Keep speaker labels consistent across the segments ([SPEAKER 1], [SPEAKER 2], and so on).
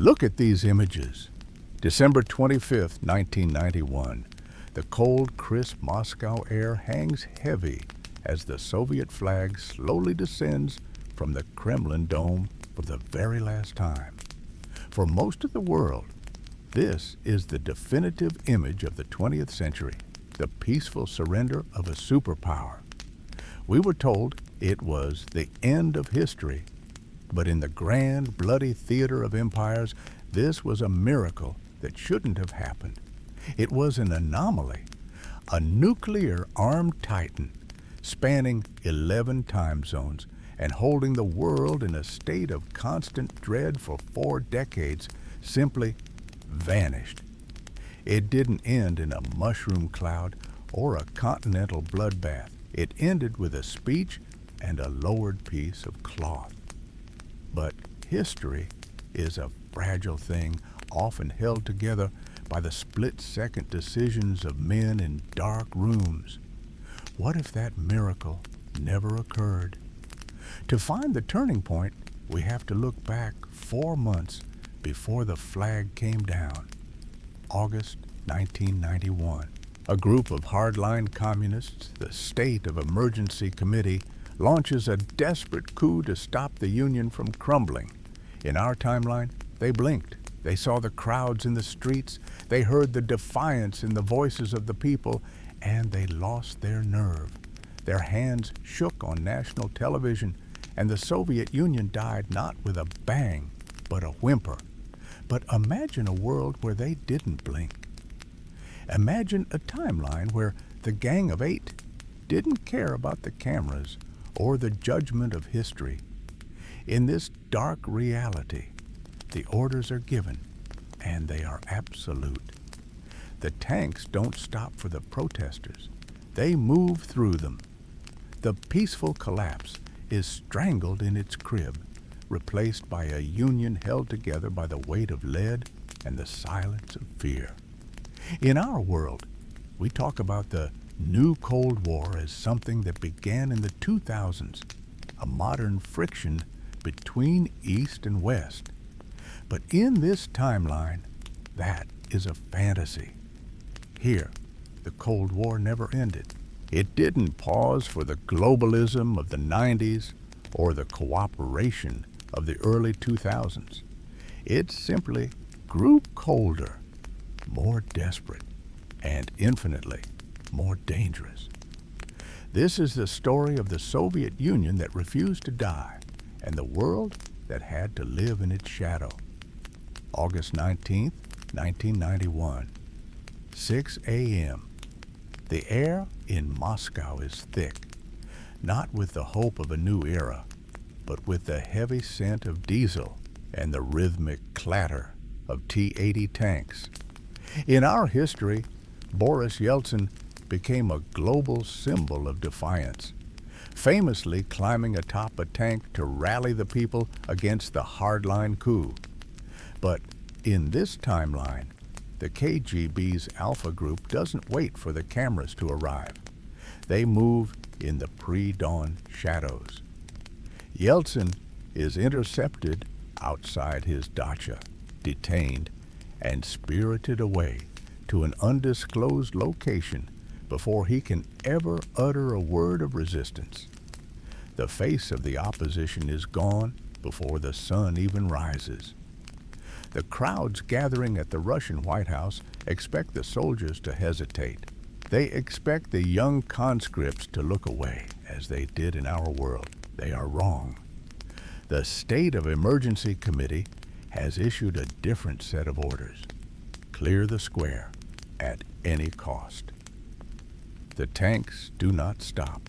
[SPEAKER 1] Look at these images. December 25th, 1991. The cold, crisp Moscow air hangs heavy as the Soviet flag slowly descends from the Kremlin dome for the very last time. For most of the world, this is the definitive image of the 20th century, the peaceful surrender of a superpower. We were told it was the end of history, but in the grand, bloody theater of empires, this was a miracle that shouldn't have happened. It was an anomaly, a nuclear armed titan spanning 11 time zones and holding the world in a state of constant dread for 4 decades simply vanished. It didn't end in a mushroom cloud or a continental bloodbath. It ended with a speech and a lowered piece of cloth. But history is a fragile thing, often held together by the split-second decisions of men in dark rooms. What if that miracle never occurred? To find the turning point, we have to look back 4 months before the flag came down. August 1991. A group of hardline communists, the State of Emergency Committee, launches a desperate coup to stop the Union from crumbling. In our timeline, they blinked. They saw the crowds in the streets, they heard the defiance in the voices of the people, and they lost their nerve. Their hands shook on national television, and the Soviet Union died not with a bang, but a whimper. But imagine a world where they didn't blink. Imagine a timeline where the Gang of Eight didn't care about the cameras or the judgment of history. In this dark reality, the orders are given, and they are absolute. The tanks don't stop for the protesters. They move through them. The peaceful collapse is strangled in its crib, replaced by a union held together by the weight of lead and the silence of fear. In our world, we talk about the new Cold War as something that began in the 2000s, a modern friction between East and West. But in this timeline, that is a fantasy. Here, the Cold War never ended. It didn't pause for the globalism of the 90s or the cooperation of the early 2000s. It simply grew colder, more desperate, and infinitely more dangerous. This is the story of the Soviet Union that refused to die and the world that had to live in its shadow. August 19th, 1991, 6 a.m. The air in Moscow is thick, not with the hope of a new era, but with the heavy scent of diesel and the rhythmic clatter of T-80 tanks. In our history, Boris Yeltsin became a global symbol of defiance, famously climbing atop a tank to rally the people against the hardline coup. But in this timeline, the KGB's Alpha Group doesn't wait for the cameras to arrive. They move in the pre-dawn shadows. Yeltsin is intercepted outside his dacha, detained, and spirited away to an undisclosed location before he can ever utter a word of resistance. The face of the opposition is gone before the sun even rises. The crowds gathering at the Russian White House expect the soldiers to hesitate. They expect the young conscripts to look away, as they did in our world. They are wrong. The State of Emergency Committee has issued a different set of orders. Clear the square at any cost. The tanks do not stop.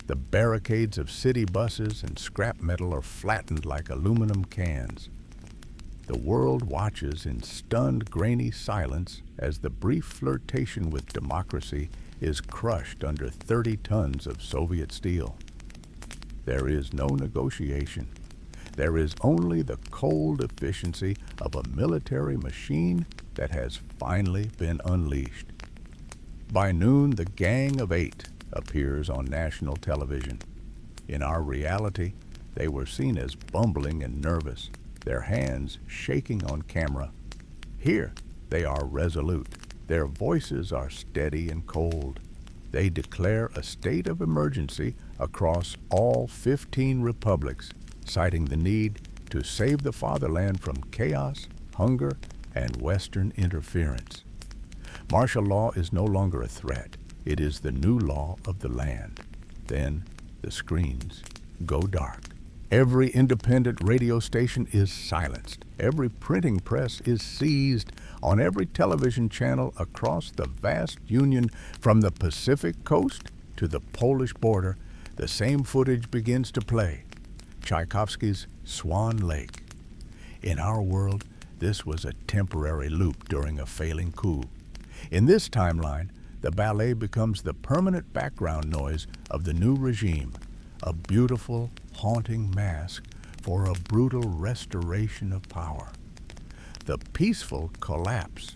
[SPEAKER 1] The barricades of city buses and scrap metal are flattened like aluminum cans. The world watches in stunned, grainy silence as the brief flirtation with democracy is crushed under 30 tons of Soviet steel. There is no negotiation. There is only the cold efficiency of a military machine that has finally been unleashed. By noon, the Gang of Eight appears on national television. In our reality, they were seen as bumbling and nervous. their hands shaking on camera. Here, they are resolute. Their voices are steady and cold. They declare a state of emergency across all 15 republics, citing the need to save the fatherland from chaos, hunger, and Western interference. Martial law is no longer a threat. It is the new law of the land. Then the screens go dark. Every independent radio station is silenced. Every printing press is seized. On every television channel across the vast Union, from the Pacific coast to the Polish border, the same footage begins to play. Tchaikovsky's Swan Lake. In our world, this was a temporary loop during a failing coup. In this timeline, the ballet becomes the permanent background noise of the new regime, a beautiful, haunting mask for a brutal restoration of power. The peaceful collapse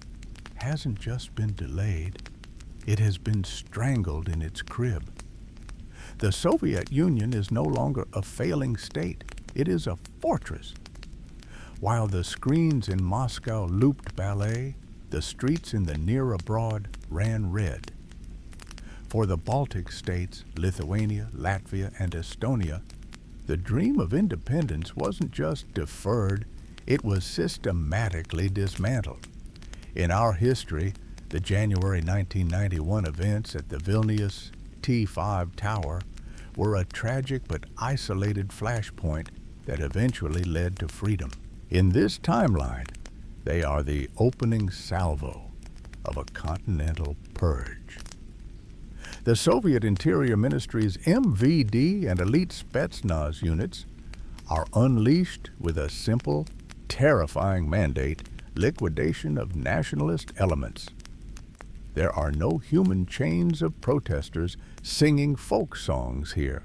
[SPEAKER 1] hasn't just been delayed, it has been strangled in its crib. The Soviet Union is no longer a failing state, it is a fortress. While the screens in Moscow looped ballet, the streets in the near abroad ran red. For the Baltic states, Lithuania, Latvia, and Estonia, the dream of independence wasn't just deferred, it was systematically dismantled. In our history, the January 1991 events at the Vilnius T5 Tower were a tragic but isolated flashpoint that eventually led to freedom. In this timeline, they are the opening salvo of a continental purge. The Soviet Interior Ministry's MVD and elite Spetsnaz units are unleashed with a simple, terrifying mandate: liquidation of nationalist elements. There are no human chains of protesters singing folk songs here.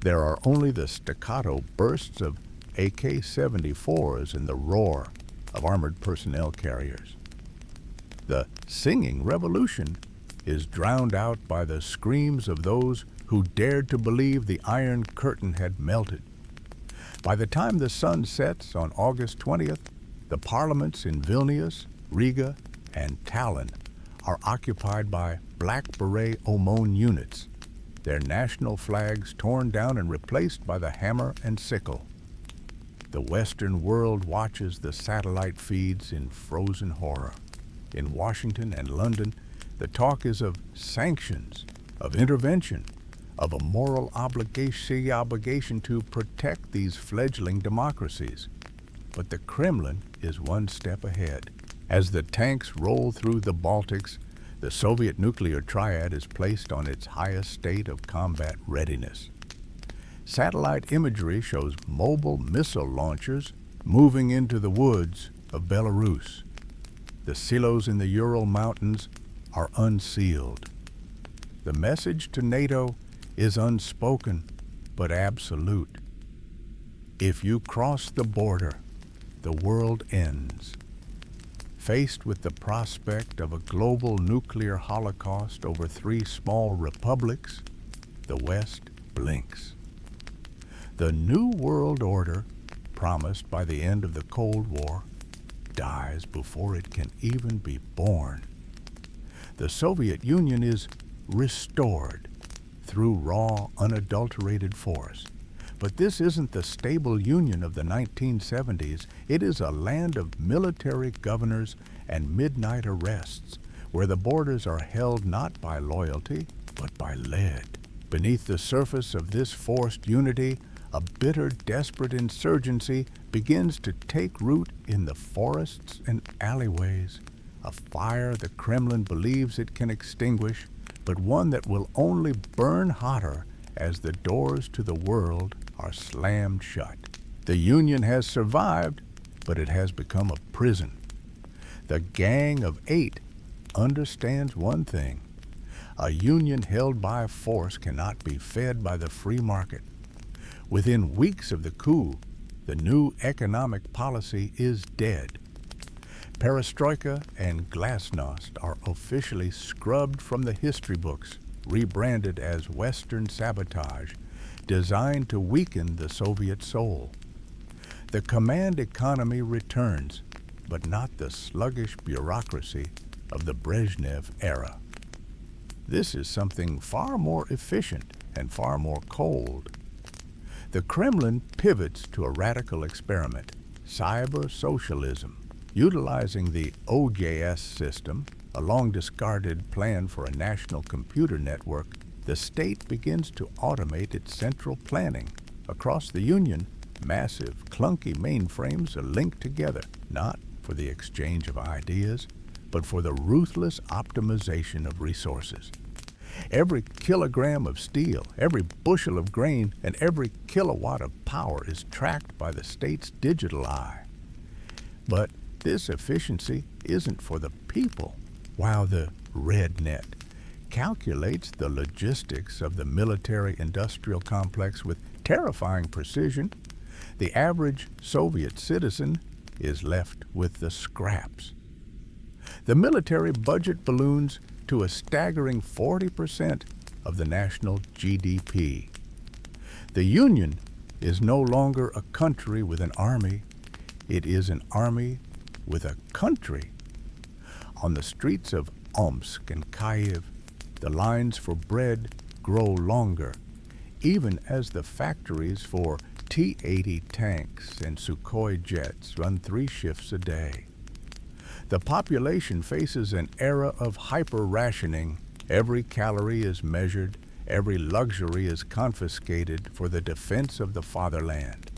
[SPEAKER 1] There are only the staccato bursts of AK-74s and the roar of armored personnel carriers. The singing revolution is drowned out by the screams of those who dared to believe the Iron Curtain had melted. By the time the sun sets on August 20th, the parliaments in Vilnius, Riga, and Tallinn are occupied by Black Beret OMON units, their national flags torn down and replaced by the hammer and sickle. The Western world watches the satellite feeds in frozen horror. In Washington and London, the talk is of sanctions, of intervention, of a moral obligation to protect these fledgling democracies. But the Kremlin is one step ahead. As the tanks roll through the Baltics, the Soviet nuclear triad is placed on its highest state of combat readiness. Satellite imagery shows mobile missile launchers moving into the woods of Belarus. The silos in the Ural Mountains are unsealed. The message to NATO is unspoken but absolute. If you cross the border, the world ends. Faced with the prospect of a global nuclear holocaust over 3 small republics, the West blinks. The New World Order, promised by the end of the Cold War, dies before it can even be born. The Soviet Union is restored through raw, unadulterated force. But this isn't the stable union of the 1970s. It is a land of military governors and midnight arrests, where the borders are held not by loyalty, but by lead. Beneath the surface of this forced unity, a bitter, desperate insurgency begins to take root in the forests and alleyways, a fire the Kremlin believes it can extinguish, but one that will only burn hotter as the doors to the world are slammed shut. The Union has survived, but it has become a prison. The Gang of 8 understands one thing: a union held by force cannot be fed by the free market. Within weeks of the coup, the new economic policy is dead. Perestroika and glasnost are officially scrubbed from the history books, rebranded as Western sabotage, designed to weaken the Soviet soul. The command economy returns, but not the sluggish bureaucracy of the Brezhnev era. This is something far more efficient and far more cold. The Kremlin pivots to a radical experiment, cyber socialism. Utilizing the OJS system, a long-discarded plan for a national computer network, the state begins to automate its central planning. Across the Union, massive, clunky mainframes are linked together, not for the exchange of ideas, but for the ruthless optimization of resources. Every kilogram of steel, every bushel of grain, and every kilowatt of power is tracked by the state's digital eye. But this efficiency isn't for the people. While the RedNet calculates the logistics of the military-industrial complex with terrifying precision, the average Soviet citizen is left with the scraps. The military budget balloons to a staggering 40% of the national GDP. The Union is no longer a country with an army. It is an army with a country. On the streets of Omsk and Kyiv, the lines for bread grow longer, even as the factories for T-80 tanks and Sukhoi jets run 3 shifts a day. The population faces an era of hyper-rationing. Every calorie is measured, every luxury is confiscated for the defense of the fatherland.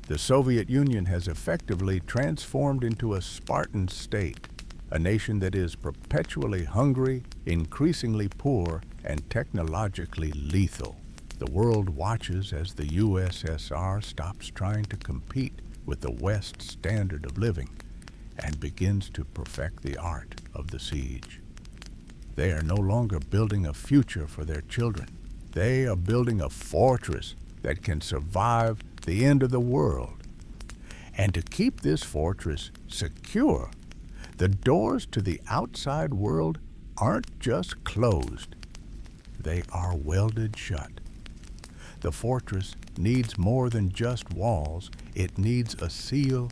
[SPEAKER 1] The Soviet Union has effectively transformed into a Spartan state, a nation that is perpetually hungry, increasingly poor, and technologically lethal. The world watches as the USSR stops trying to compete with the West's standard of living and begins to perfect the art of the siege. They are no longer building a future for their children. They are building a fortress that can survive the end of the world. And to keep this fortress secure, the doors to the outside world aren't just closed, they are welded shut. The fortress needs more than just walls. It needs a seal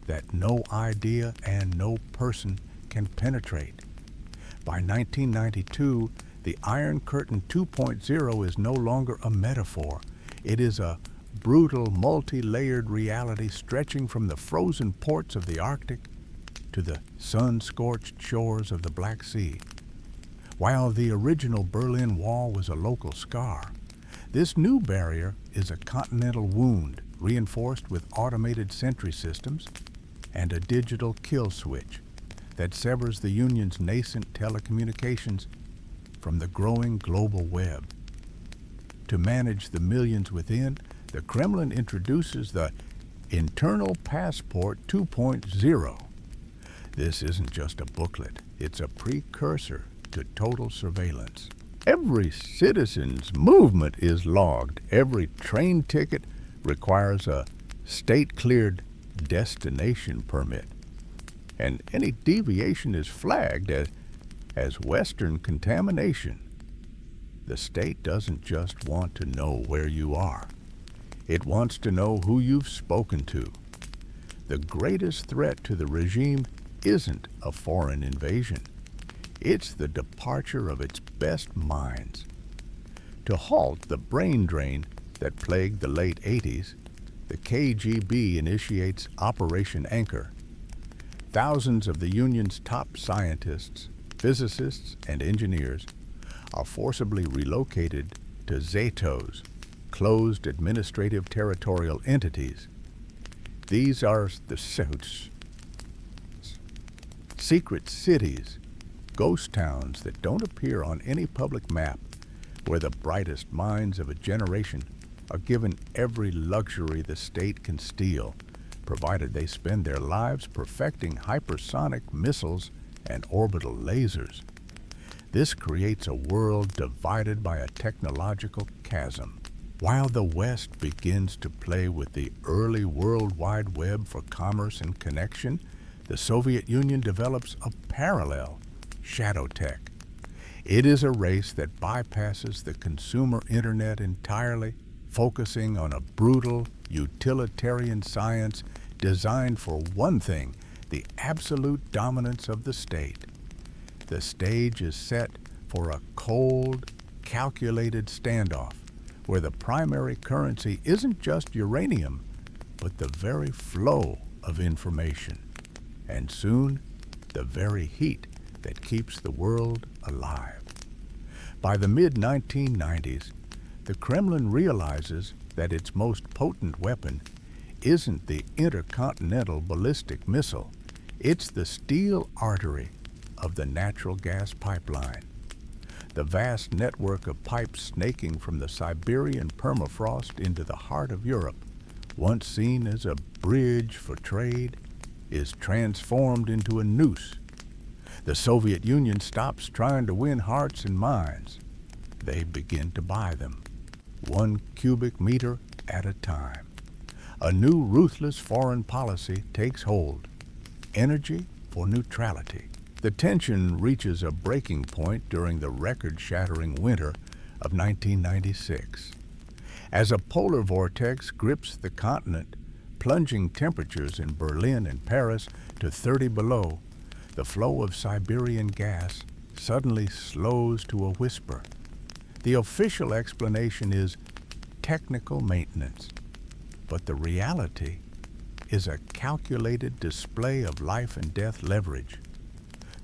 [SPEAKER 1] that no idea and no person can penetrate. By 1992, the Iron Curtain 2.0 is no longer a metaphor. It is a brutal, multi-layered reality stretching from the frozen ports of the Arctic to the sun-scorched shores of the Black Sea. While the original Berlin Wall was a local scar, this new barrier is a continental wound reinforced with automated sentry systems and a digital kill switch that severs the Union's nascent telecommunications from the growing global web. To manage the millions within, the Kremlin introduces the Internal Passport 2.0. This isn't just a booklet, it's a precursor to total surveillance. Every citizen's movement is logged. Every train ticket requires a state-cleared destination permit. And any deviation is flagged as Western contamination. The state doesn't just want to know where you are. It wants to know who you've spoken to. The greatest threat to the regime isn't a foreign invasion. It's the departure of its best minds. To halt the brain drain that plagued the late 80s, the KGB initiates Operation Anchor. Thousands of the Union's top scientists, physicists, and engineers are forcibly relocated to Zetos, closed administrative territorial entities. These are the secret cities, ghost towns that don't appear on any public map, where the brightest minds of a generation are given every luxury the state can steal, provided they spend their lives perfecting hypersonic missiles and orbital lasers. This creates a world divided by a technological chasm. While the West begins to play with the early World Wide Web for commerce and connection, the Soviet Union develops a parallel shadow tech. It is a race that bypasses the consumer internet entirely, focusing on a brutal, utilitarian science designed for one thing, the absolute dominance of the state. The stage is set for a cold, calculated standoff where the primary currency isn't just uranium, but the very flow of information, and soon the very heat that keeps the world alive. By the mid-1990s, the Kremlin realizes that its most potent weapon isn't the intercontinental ballistic missile, it's the steel artery of the natural gas pipeline. The vast network of pipes snaking from the Siberian permafrost into the heart of Europe, once seen as a bridge for trade, is transformed into a noose. The Soviet Union stops trying to win hearts and minds. They begin to buy them, 1 cubic meter at a time. A new ruthless foreign policy takes hold. Energy for neutrality. The tension reaches a breaking point during the record-shattering winter of 1996. As a polar vortex grips the continent, plunging temperatures in Berlin and Paris to 30 below, the flow of Siberian gas suddenly slows to a whisper. The official explanation is technical maintenance, but the reality is a calculated display of life and death leverage.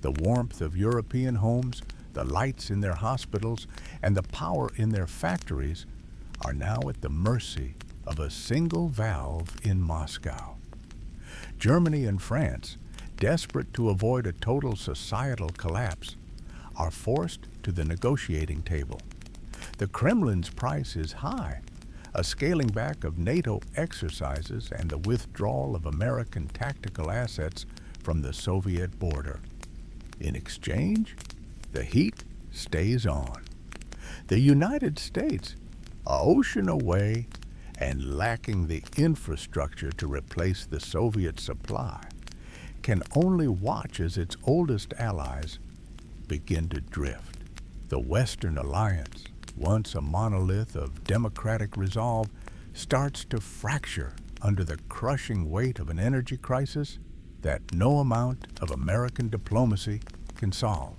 [SPEAKER 1] The warmth of European homes, the lights in their hospitals, and the power in their factories are now at the mercy of a single valve in Moscow. Germany and France, desperate to avoid a total societal collapse, are forced to the negotiating table. The Kremlin's price is high, a scaling back of NATO exercises and the withdrawal of American tactical assets from the Soviet border. In exchange, the heat stays on. The United States, an ocean away and lacking the infrastructure to replace the Soviet supply, can only watch as its oldest allies begin to drift. The Western Alliance, once a monolith of democratic resolve, starts to fracture under the crushing weight of an energy crisis that no amount of American diplomacy can solve.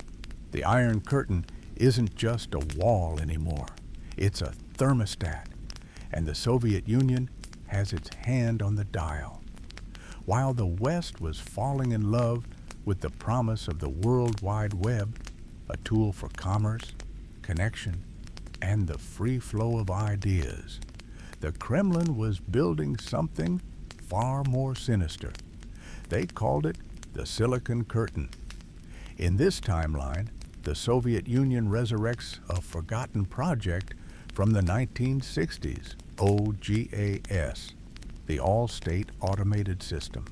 [SPEAKER 1] The Iron Curtain isn't just a wall anymore. It's a thermostat, and the Soviet Union has its hand on the dial. While the West was falling in love with the promise of the World Wide Web, a tool for commerce, connection, and the free flow of ideas, the Kremlin was building something far more sinister. They called it the Silicon Curtain. In this timeline, the Soviet Union resurrects a forgotten project from the 1960s, OGAS, the All-State Automated System.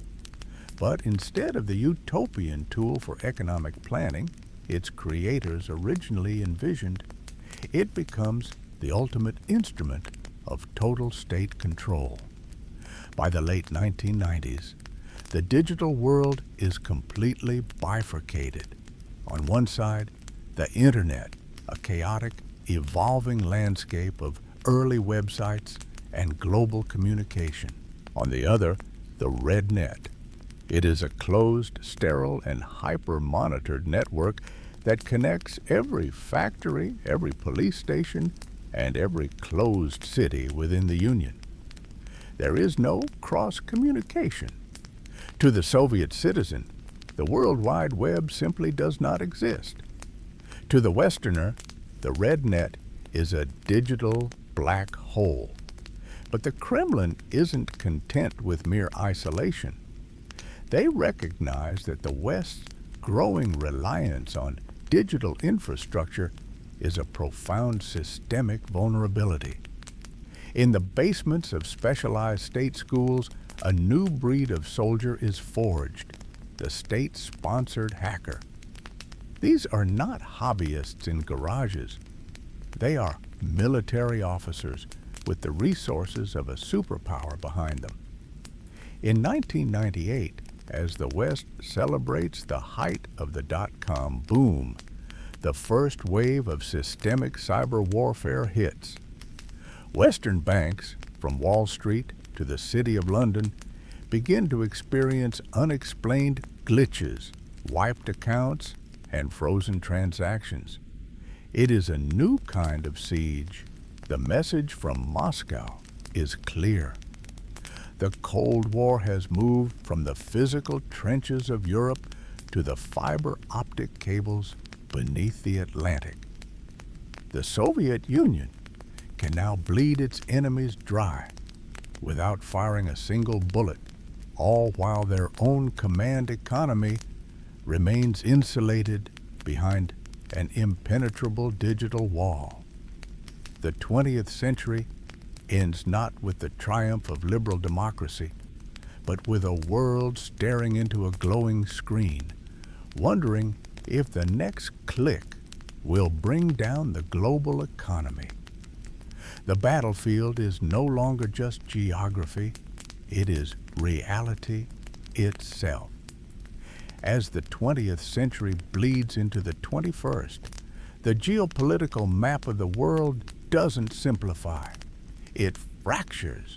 [SPEAKER 1] But instead of the utopian tool for economic planning its creators originally envisioned, it becomes the ultimate instrument of total state control. By the late 1990s, the digital world is completely bifurcated. On one side, the internet, a chaotic, evolving landscape of early websites and global communication. On the other, the red net. It is a closed, sterile, and hyper-monitored network that connects every factory, every police station, and every closed city within the Union. There is no cross-communication. To the Soviet citizen, the World Wide Web simply does not exist. To the Westerner, the red net is a digital black hole. But the Kremlin isn't content with mere isolation. They recognize that the West's growing reliance on digital infrastructure is a profound systemic vulnerability. In the basements of specialized state schools, a new breed of soldier is forged, the state-sponsored hacker. These are not hobbyists in garages. They are military officers with the resources of a superpower behind them. In 1998, as the West celebrates the height of the dot-com boom, the first wave of systemic cyber warfare hits. Western banks, from Wall Street to the City of London begin to experience unexplained glitches, wiped accounts, and frozen transactions. It is a new kind of siege. The message from Moscow is clear. The Cold War has moved from the physical trenches of Europe to the fiber optic cables beneath the Atlantic. The Soviet Union can now bleed its enemies dry without firing a single bullet, all while their own command economy remains insulated behind an impenetrable digital wall. The 20th century ends not with the triumph of liberal democracy, but with a world staring into a glowing screen, wondering if the next click will bring down the global economy. The battlefield is no longer just geography, it is reality itself. As the 20th century bleeds into the 21st, the geopolitical map of the world doesn't simplify. It fractures.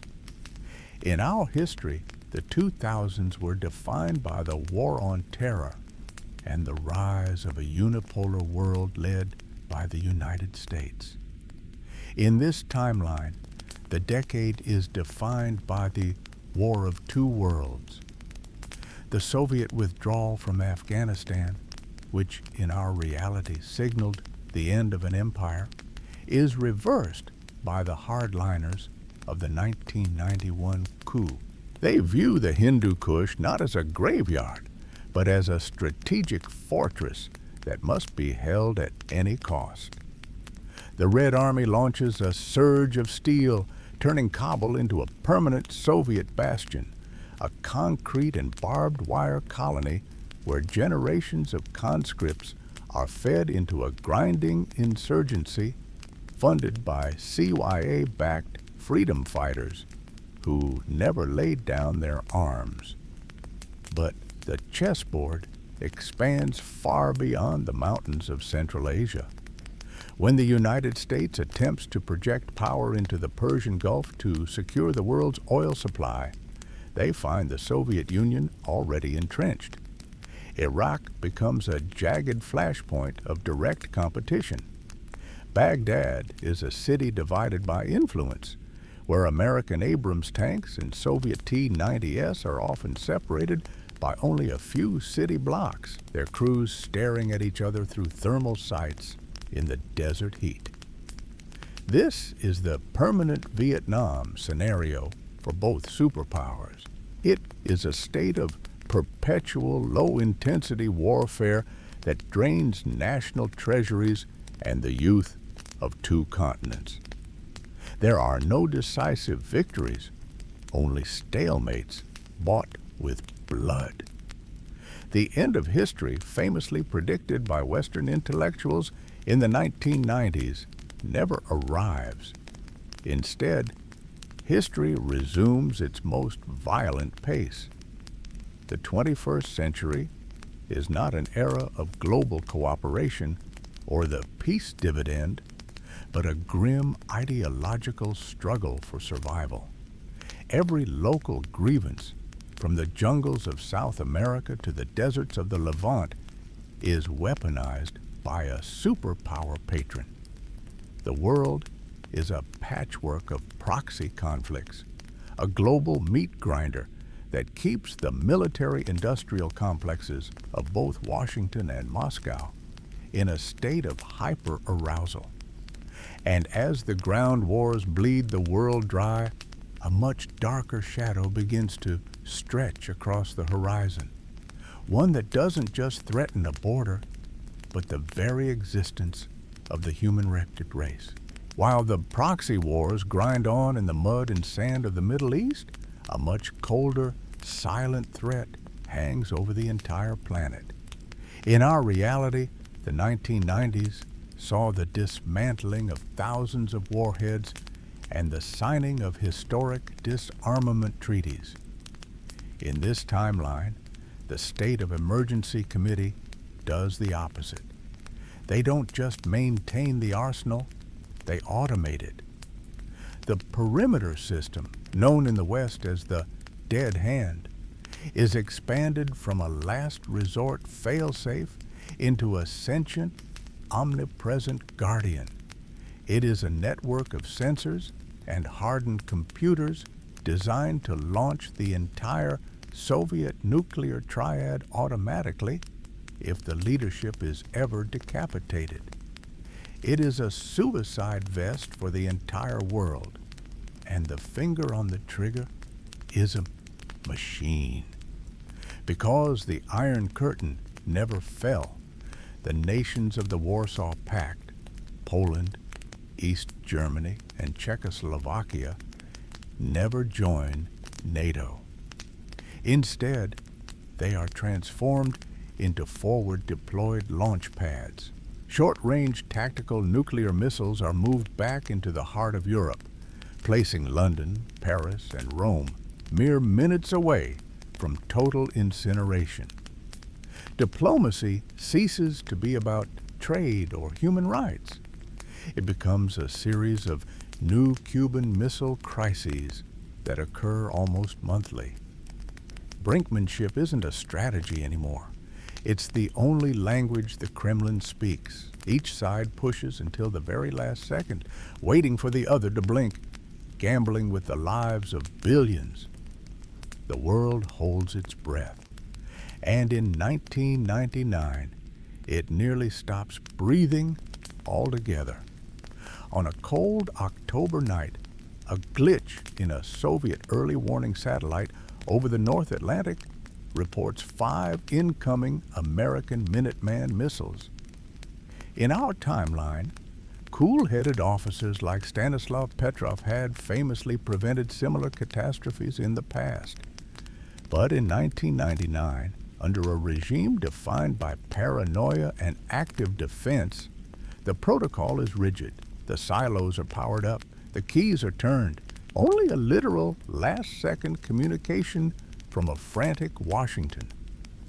[SPEAKER 1] In our history, the 2000s were defined by the War on Terror and the rise of a unipolar world led by the United States. In this timeline, the decade is defined by the War of Two Worlds. The Soviet withdrawal from Afghanistan, which in our reality signaled the end of an empire, is reversed by the hardliners of the 1991 coup. They view the Hindu Kush not as a graveyard, but as a strategic fortress that must be held at any cost. The Red Army launches a surge of steel, turning Kabul into a permanent Soviet bastion, a concrete and barbed wire colony where generations of conscripts are fed into a grinding insurgency funded by CIA-backed freedom fighters who never laid down their arms. But the chessboard expands far beyond the mountains of Central Asia. When the United States attempts to project power into the Persian Gulf to secure the world's oil supply, they find the Soviet Union already entrenched. Iraq becomes a jagged flashpoint of direct competition. Baghdad is a city divided by influence, where American Abrams tanks and Soviet T-90S are often separated by only a few city blocks, their crews staring at each other through thermal sights in the desert heat. This is the permanent Vietnam scenario for both superpowers. It is a state of perpetual low-intensity warfare that drains national treasuries and the youth of two continents. There are no decisive victories, only stalemates bought with blood. The end of history, famously predicted by Western intellectuals in the 1990s, never arrives. Instead, history resumes its most violent pace. The 21st century is not an era of global cooperation or the peace dividend, but a grim ideological struggle for survival. Every local grievance, from the jungles of South America to the deserts of the Levant, is weaponized by a superpower patron. The world is a patchwork of proxy conflicts, a global meat grinder that keeps the military-industrial complexes of both Washington and Moscow in a state of hyper-arousal. And as the ground wars bleed the world dry, a much darker shadow begins to stretch across the horizon, one that doesn't just threaten a border, but the very existence of the human-wrecked race. While the proxy wars grind on in the mud and sand of the Middle East, a much colder, silent threat hangs over the entire planet. In our reality, the 1990s saw the dismantling of thousands of warheads and the signing of historic disarmament treaties. In this timeline, the State of Emergency Committee does the opposite. They don't just maintain the arsenal, they automate it. The perimeter system known in the West as the dead hand, is expanded from a last resort failsafe into a sentient, omnipresent guardian. It is a network of sensors and hardened computers designed to launch the entire Soviet nuclear triad automatically if the leadership is ever decapitated. It is a suicide vest for the entire world, and the finger on the trigger is a machine. Because the Iron Curtain never fell, the nations of the Warsaw Pact, Poland, East Germany, and Czechoslovakia, never joined NATO. Instead, they are transformed into forward-deployed launch pads. Short-range tactical nuclear missiles are moved back into the heart of Europe, placing London, Paris, and Rome mere minutes away from total incineration. Diplomacy ceases to be about trade or human rights. It becomes a series of new Cuban Missile crises that occur almost monthly. Brinkmanship isn't a strategy anymore. It's the only language the Kremlin speaks. Each side pushes until the very last second, waiting for the other to blink, gambling with the lives of billions. The world holds its breath. And in 1999, it nearly stops breathing altogether. On a cold October night, a glitch in a Soviet early warning satellite over the North Atlantic reports 5 incoming American Minuteman missiles. In our timeline, cool-headed officers like Stanislav Petrov had famously prevented similar catastrophes in the past. But in 1999, under a regime defined by paranoia and active defense, the protocol is rigid. The silos are powered up. The keys are turned. Only a literal last-second communication from a frantic Washington,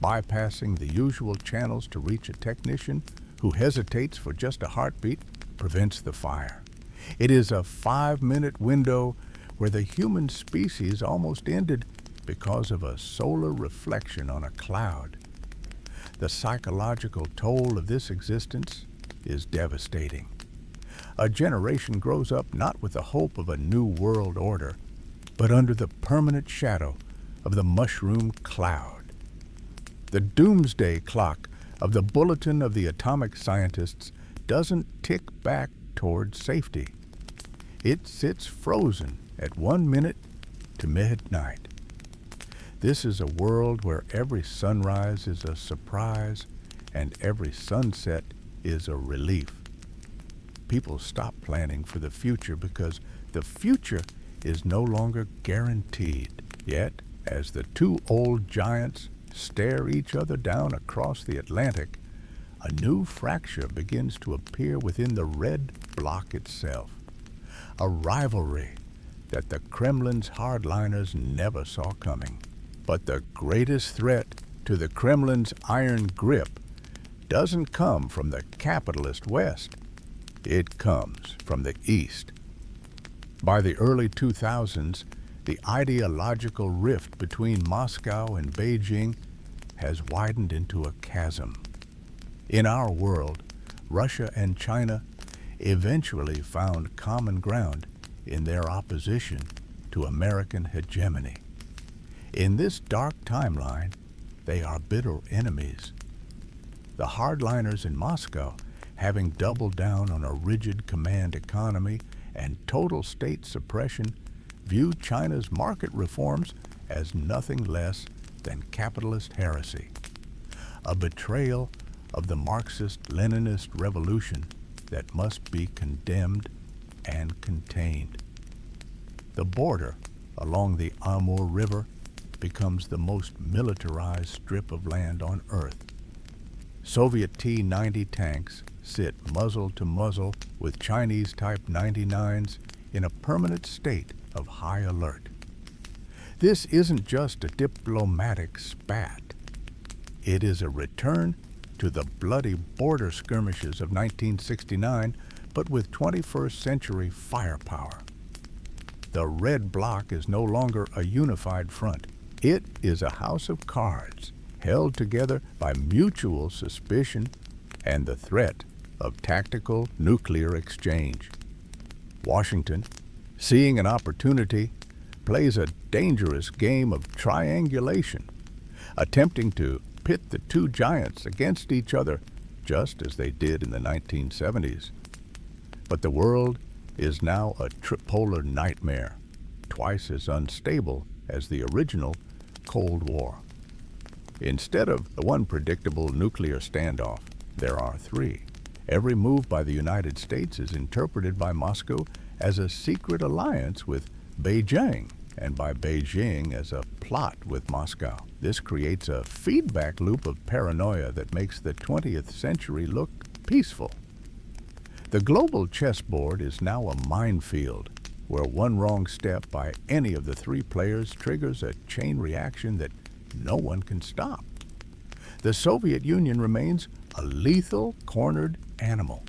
[SPEAKER 1] bypassing the usual channels to reach a technician who hesitates for just a heartbeat, prevents the fire. It is a 5-minute window where the human species almost ended because of a solar reflection on a cloud. The psychological toll of this existence is devastating. A generation grows up not with the hope of a new world order, but under the permanent shadow of the mushroom cloud. The doomsday clock of the Bulletin of the Atomic Scientists doesn't tick back toward safety. It sits frozen at 1 minute to midnight. This is a world where every sunrise is a surprise and every sunset is a relief. People stop planning for the future because the future is no longer guaranteed. Yet, as the two old giants stare each other down across the Atlantic, a new fracture begins to appear within the red bloc itself. A rivalry that the Kremlin's hardliners never saw coming. But the greatest threat to the Kremlin's iron grip doesn't come from the capitalist West. It comes from the East. By the early 2000s, the ideological rift between Moscow and Beijing has widened into a chasm. In our world, Russia and China eventually found common ground in their opposition to American hegemony. In this dark timeline, they are bitter enemies. The hardliners in Moscow, having doubled down on a rigid command economy and total state suppression, view China's market reforms as nothing less than capitalist heresy, a betrayal of the Marxist-Leninist revolution that must be condemned and contained. The border along the Amur River becomes the most militarized strip of land on Earth. Soviet T-90 tanks sit muzzle to muzzle with Chinese Type 99s in a permanent state of high alert. This isn't just a diplomatic spat. It is a return to the bloody border skirmishes of 1969, but with 21st century firepower. The red bloc is no longer a unified front. It is a house of cards held together by mutual suspicion and the threat of tactical nuclear exchange. Washington, seeing an opportunity, plays a dangerous game of triangulation, attempting to pit the two giants against each other just as they did in the 1970s. But the world is now a tripolar nightmare, twice as unstable as the original Cold War. Instead of the one predictable nuclear standoff, there are three. Every move by the United States is interpreted by Moscow as a secret alliance with Beijing, and by Beijing as a plot with Moscow. This creates a feedback loop of paranoia that makes the 20th century look peaceful. The global chessboard is now a minefield, where one wrong step by any of the three players triggers a chain reaction that no one can stop. The Soviet Union remains a lethal, cornered animal,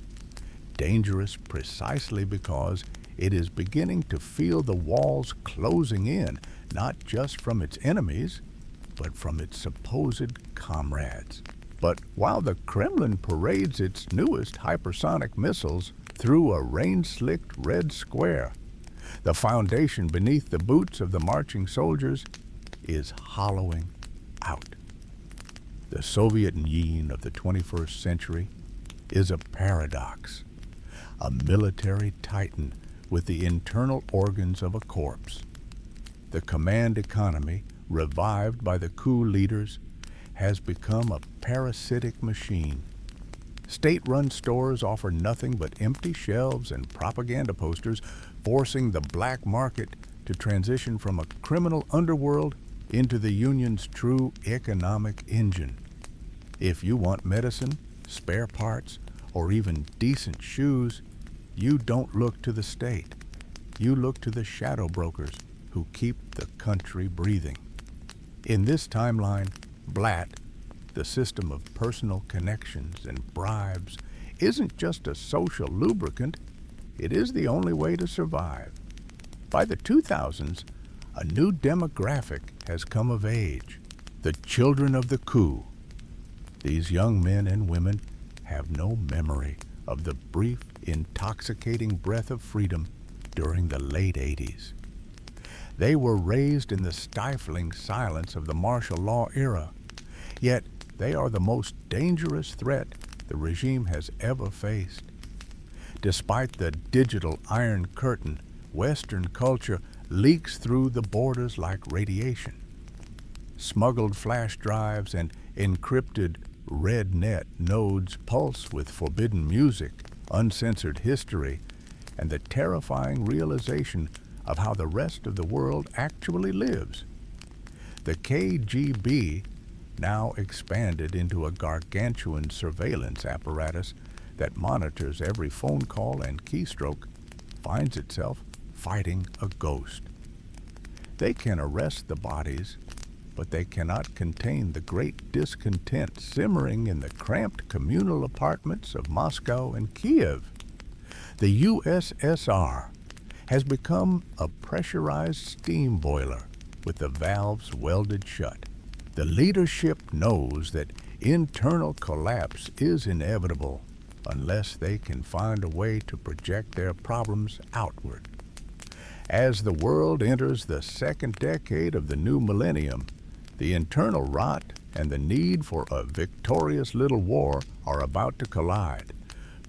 [SPEAKER 1] dangerous precisely because it is beginning to feel the walls closing in, not just from its enemies, but from its supposed comrades. But while the Kremlin parades its newest hypersonic missiles through a rain-slicked red square, the foundation beneath the boots of the marching soldiers is hollowing out. The Soviet Union of the 21st century is a paradox, a military titan with the internal organs of a corpse. The command economy, revived by the coup leaders, has become a parasitic machine. State-run stores offer nothing but empty shelves and propaganda posters, forcing the black market to transition from a criminal underworld into the Union's true economic engine. If you want medicine, spare parts, or even decent shoes, you don't look to the state. You look to the shadow brokers who keep the country breathing. In this timeline, BLAT, the system of personal connections and bribes, isn't just a social lubricant, it is the only way to survive. By the 2000s, a new demographic has come of age, the children of the coup. These young men and women have no memory of the brief, intoxicating breath of freedom during the late 80s. They were raised in the stifling silence of the martial law era, yet they are the most dangerous threat the regime has ever faced. Despite the digital Iron Curtain, Western culture leaks through the borders like radiation. Smuggled flash drives and encrypted red net nodes pulse with forbidden music, uncensored history, and the terrifying realization of how the rest of the world actually lives. The KGB, now expanded into a gargantuan surveillance apparatus that monitors every phone call and keystroke, finds itself fighting a ghost. They can arrest the bodies, but they cannot contain the great discontent simmering in the cramped communal apartments of Moscow and Kiev. The USSR has become a pressurized steam boiler with the valves welded shut. The leadership knows that internal collapse is inevitable unless they can find a way to project their problems outward. As the world enters the second decade of the new millennium, the internal rot and the need for a victorious little war are about to collide,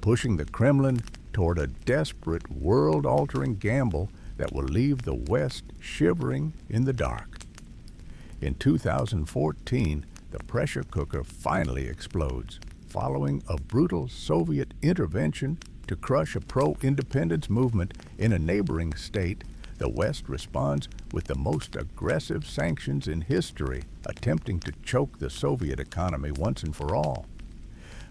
[SPEAKER 1] pushing the Kremlin toward a desperate, world-altering gamble that will leave the West shivering in the dark. In 2014, the pressure cooker finally explodes, following a brutal Soviet intervention to crush a pro-independence movement in a neighboring state. The West responds with the most aggressive sanctions in history, attempting to choke the Soviet economy once and for all.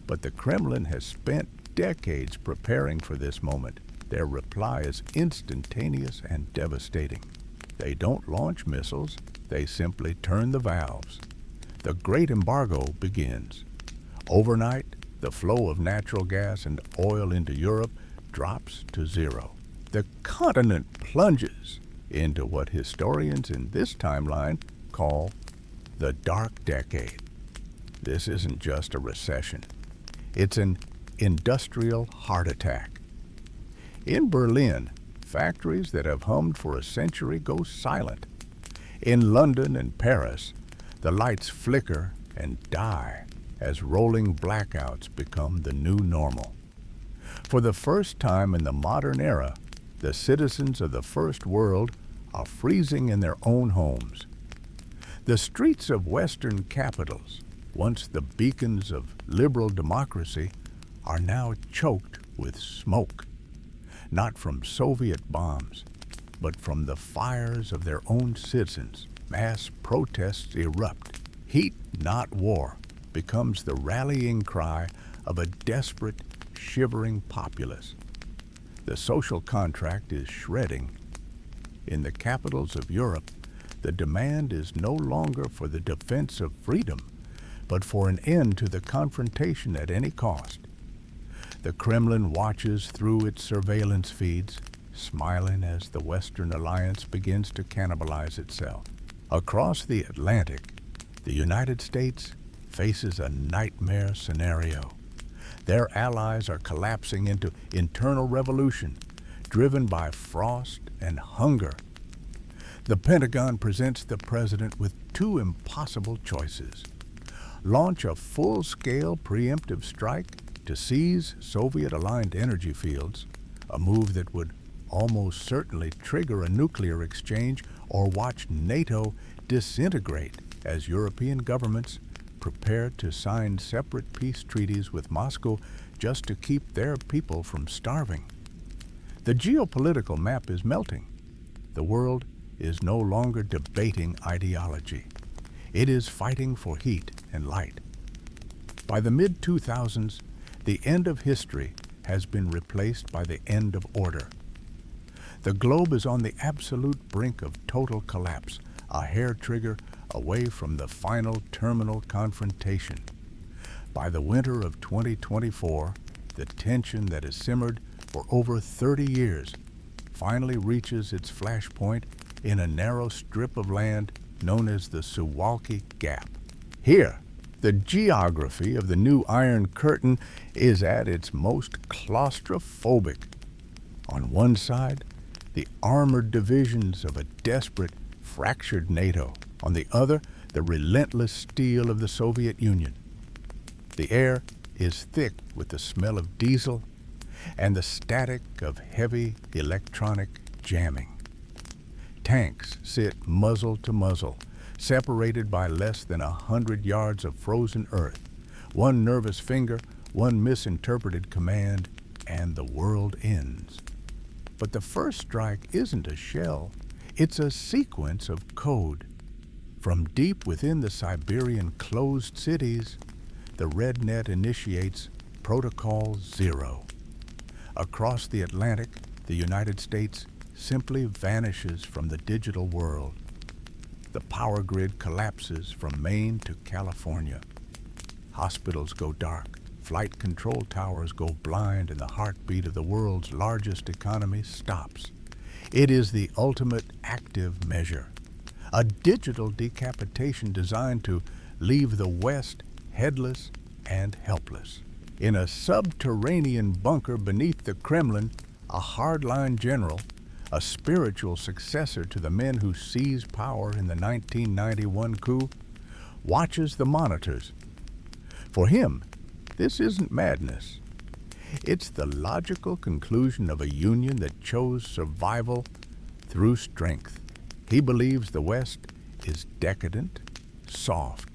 [SPEAKER 1] But the Kremlin has spent decades preparing for this moment. Their reply is instantaneous and devastating. They don't launch missiles, they simply turn the valves. The Great Embargo begins. Overnight, the flow of natural gas and oil into Europe drops to zero. The continent plunges into what historians in this timeline call the Dark Decade. This isn't just a recession. It's an industrial heart attack. In Berlin, factories that have hummed for a century go silent. In London and Paris, the lights flicker and die as rolling blackouts become the new normal. For the first time in the modern era, the citizens of the First World are freezing in their own homes. The streets of Western capitals, once the beacons of liberal democracy, are now choked with smoke, not from Soviet bombs, but from the fires of their own citizens. Mass protests erupt. Heat, not war, becomes the rallying cry of a desperate, shivering populace. The social contract is shredding. In the capitals of Europe, the demand is no longer for the defense of freedom, but for an end to the confrontation at any cost. The Kremlin watches through its surveillance feeds, smiling as the Western alliance begins to cannibalize itself. Across the Atlantic, the United States faces a nightmare scenario. Their allies are collapsing into internal revolution, driven by frost and hunger. The Pentagon presents the president with two impossible choices: launch a full-scale preemptive strike to seize Soviet-aligned energy fields, a move that would almost certainly trigger a nuclear exchange, or watch NATO disintegrate as European governments prepare to sign separate peace treaties with Moscow just to keep their people from starving. The geopolitical map is melting. The world is no longer debating ideology. It is fighting for heat and light. By the mid-2000s, the end of history has been replaced by the end of order. The globe is on the absolute brink of total collapse, a hair trigger away from the final terminal confrontation. By the winter of 2024, the tension that has simmered for over 30 years finally reaches its flashpoint in a narrow strip of land known as the Suwalki Gap. Here, the geography of the new Iron Curtain is at its most claustrophobic. On one side, the armored divisions of a desperate, fractured NATO. On the other, the relentless steel of the Soviet Union. The air is thick with the smell of diesel and the static of heavy electronic jamming. Tanks sit muzzle to muzzle, separated by less than 100 yards of frozen earth. One nervous finger, one misinterpreted command, and the world ends. But the first strike isn't a shell, it's a sequence of code. From deep within the Siberian closed cities, the Red Net initiates Protocol Zero. Across the Atlantic, the United States simply vanishes from the digital world. The power grid collapses from Maine to California. Hospitals go dark. Flight control towers go blind, and the heartbeat of the world's largest economy stops. It is the ultimate active measure, a digital decapitation designed to leave the West headless and helpless. In a subterranean bunker beneath the Kremlin, a hardline general, a spiritual successor to the men who seized power in the 1991 coup, watches the monitors. For him, this isn't madness. It's the logical conclusion of a union that chose survival through strength. He believes the West is decadent, soft,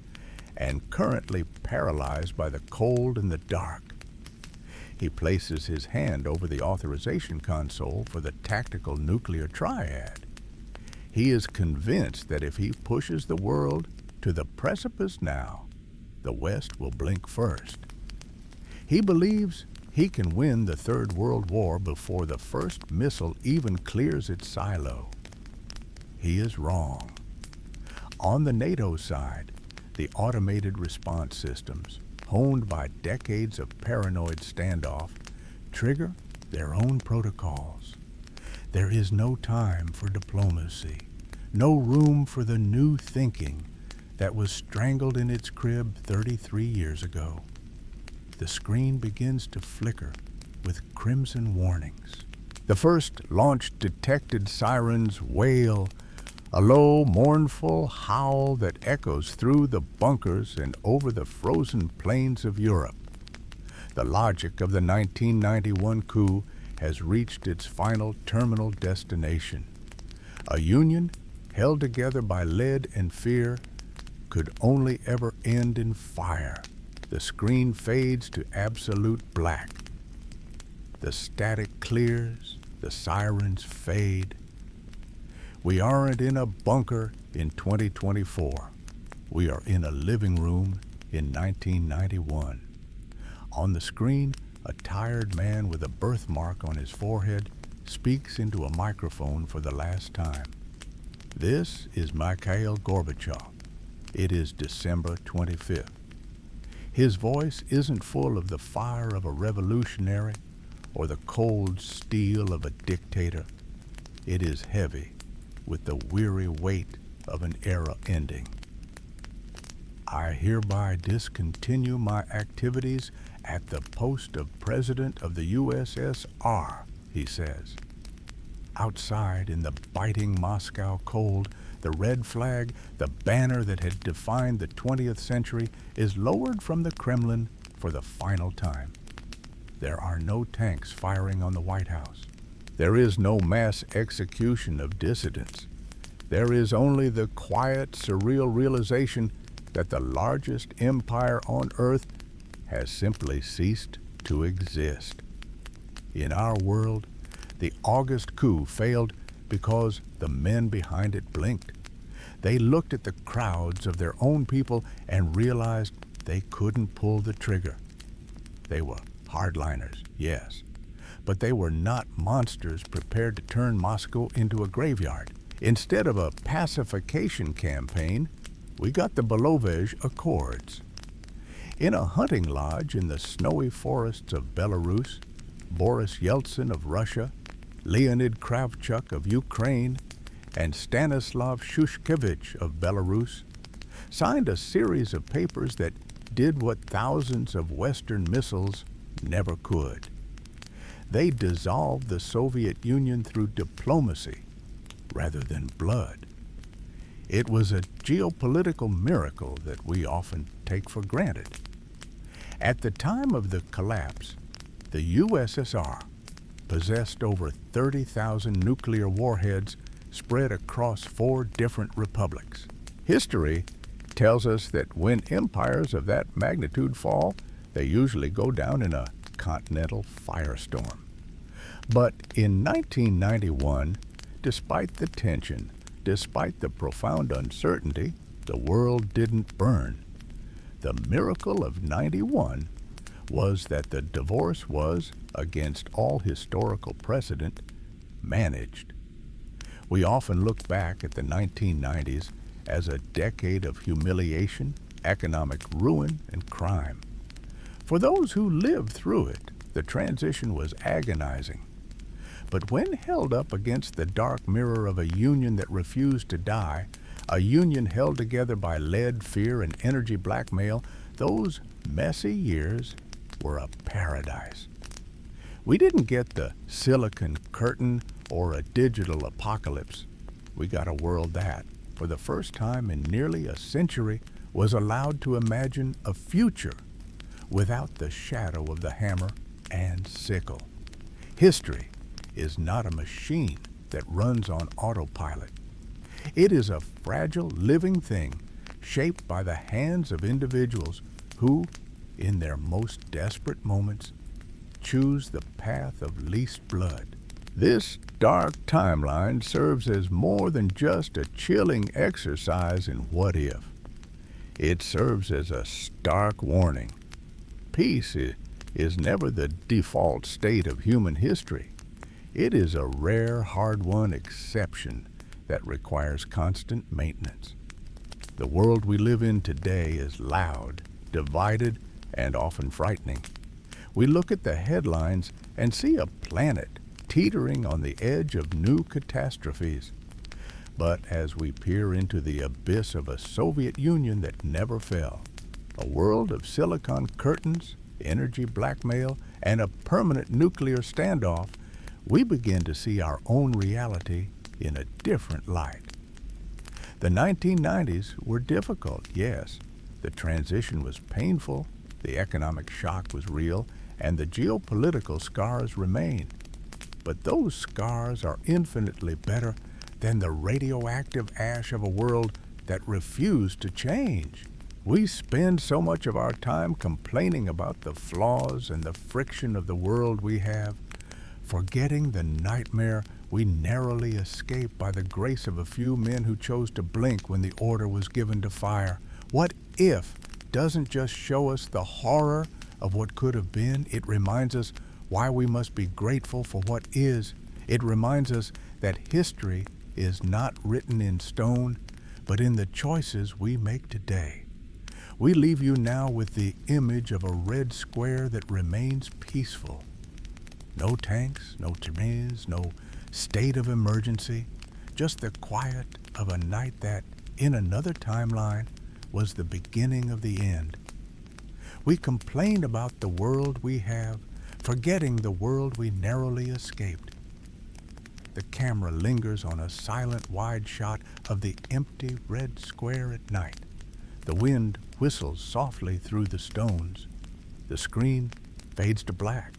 [SPEAKER 1] and currently paralyzed by the cold and the dark. He places his hand over the authorization console for the tactical nuclear triad. He is convinced that if he pushes the world to the precipice now, the West will blink first. He believes he can win the Third World War before the first missile even clears its silo. He is wrong. On the NATO side, the automated response systems, honed by decades of paranoid standoff, trigger their own protocols. There is no time for diplomacy, no room for the new thinking that was strangled in its crib 33 years ago. The screen begins to flicker with crimson warnings. The first launch detected sirens wail, a low, mournful howl that echoes through the bunkers and over the frozen plains of Europe. The logic of the 1991 coup has reached its final terminal destination. A union held together by lead and fear could only ever end in fire. The screen fades to absolute black. The static clears, the sirens fade. We aren't in a bunker in 2024. We are in a living room in 1991. On the screen, a tired man with a birthmark on his forehead speaks into a microphone for the last time. This is Mikhail Gorbachev. It is December 25th. His voice isn't full of the fire of a revolutionary or the cold steel of a dictator. It is heavy with the weary weight of an era ending. I hereby discontinue my activities at the post of President of the USSR, he says. Outside in the biting Moscow cold, the red flag, the banner that had defined the 20th century, is lowered from the Kremlin for the final time. There are no tanks firing on the White House. There is no mass execution of dissidents. There is only the quiet, surreal realization that the largest empire on earth has simply ceased to exist. In our world, the August coup failed because the men behind it blinked. They looked at the crowds of their own people and realized they couldn't pull the trigger. They were hardliners, yes, but they were not monsters prepared to turn Moscow into a graveyard. Instead of a pacification campaign, we got the Belovej Accords. In a hunting lodge in the snowy forests of Belarus, Boris Yeltsin of Russia, Leonid Kravchuk of Ukraine, and Stanislav Shushkevich of Belarus signed a series of papers that did what thousands of Western missiles never could. They dissolved the Soviet Union through diplomacy rather than blood. It was a geopolitical miracle that we often take for granted. At the time of the collapse, the USSR possessed over 30,000 nuclear warheads spread across 4 different republics. History tells us that when empires of that magnitude fall, they usually go down in a continental firestorm. But in 1991, despite the tension, despite the profound uncertainty, the world didn't burn. The miracle of 91 was that the divorce was, against all historical precedent, managed. We often look back at the 1990s as a decade of humiliation, economic ruin, and crime. For those who lived through it, the transition was agonizing. But when held up against the dark mirror of a union that refused to die, a union held together by lead, fear, and energy blackmail, those messy years were a paradise. We didn't get the Silicon Curtain or a digital apocalypse. We got a world that, for the first time in nearly a century, was allowed to imagine a future without the shadow of the hammer and sickle. History is not a machine that runs on autopilot. It is a fragile, living thing shaped by the hands of individuals who, in their most desperate moments, choose the path of least blood. This dark timeline serves as more than just a chilling exercise in what if. It serves as a stark warning. Peace is never the default state of human history. It is a rare, hard-won exception that requires constant maintenance. The world we live in today is loud, divided, and often frightening. We look at the headlines and see a planet teetering on the edge of new catastrophes. But as we peer into the abyss of a Soviet Union that never fell, a world of silicon curtains, energy blackmail, and a permanent nuclear standoff, we begin to see our own reality in a different light. The 1990s were difficult, yes. The transition was painful, the economic shock was real, and the geopolitical scars remain. But those scars are infinitely better than the radioactive ash of a world that refused to change. We spend so much of our time complaining about the flaws and the friction of the world we have, forgetting the nightmare we narrowly escaped by the grace of a few men who chose to blink when the order was given to fire. What if doesn't just show us the horror of what could have been. It reminds us why we must be grateful for what is. It reminds us that history is not written in stone, but in the choices we make today. We leave you now with the image of a red square that remains peaceful. No tanks, no terrains, no state of emergency, just the quiet of a night that, in another timeline, was the beginning of the end. We complain about the world we have, forgetting the world we narrowly escaped. The camera lingers on a silent wide shot of the empty red square at night. The wind whistles softly through the stones. The screen fades to black.